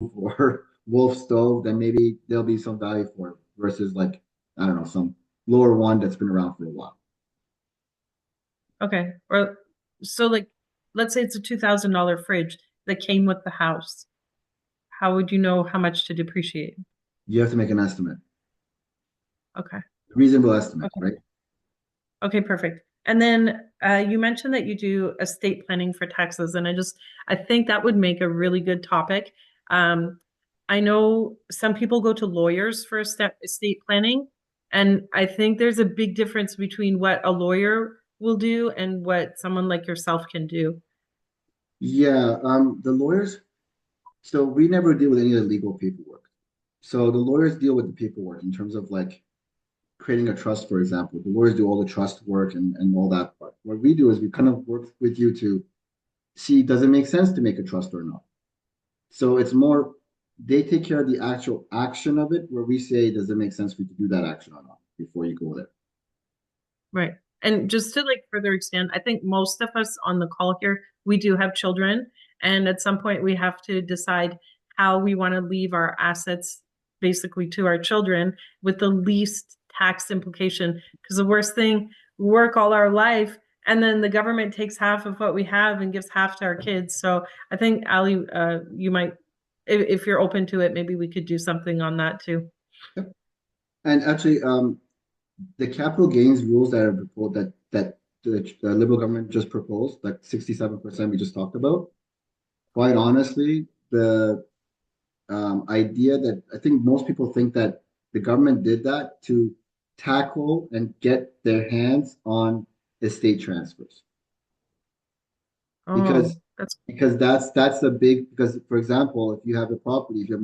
or wolf stove, then maybe there'll be some value for it versus like, I don't know, some lower one that's been around for a while. Okay. Or so like let's say it's a $2,000 fridge that came with the house. How would you know how much to depreciate? You have to make an estimate, Okay. reasonable estimate, Okay. right? Okay, perfect. And then you mentioned that you do estate planning for taxes, and I think that would make a really good topic. Um, I know some people go to lawyers for estate planning, and I think there's a big difference between what a lawyer will do and what someone like yourself can do. Yeah, the lawyers, so we never deal with any of the legal paperwork. So the lawyers deal with the paperwork in terms of like creating a trust, for example. The lawyers do all the trust work and all that part. What we do is we kind of work with you to see does it make sense to make a trust or not. So it's more they take care of the actual action of it, where we say, does it make sense for you to do that action or not before you go there? Right. And just to like further extend, I think most of us on the call here, we do have children. And at some point, we have to decide how we want to leave our assets basically to our children with the least tax implication. Because the worst thing, we work all our life and then the government takes half of what we have and gives half to our kids. So I think, Ali, you might, if you're open to it, maybe we could do something on that too. Yep. And actually, the capital gains rules that are proposed that the Liberal government just proposed, like 67% we just talked about, quite honestly, the idea that I think most people think that the government did that to tackle and get their hands on estate transfers because Oh, that's that's a big because for example, if you have a property, if you have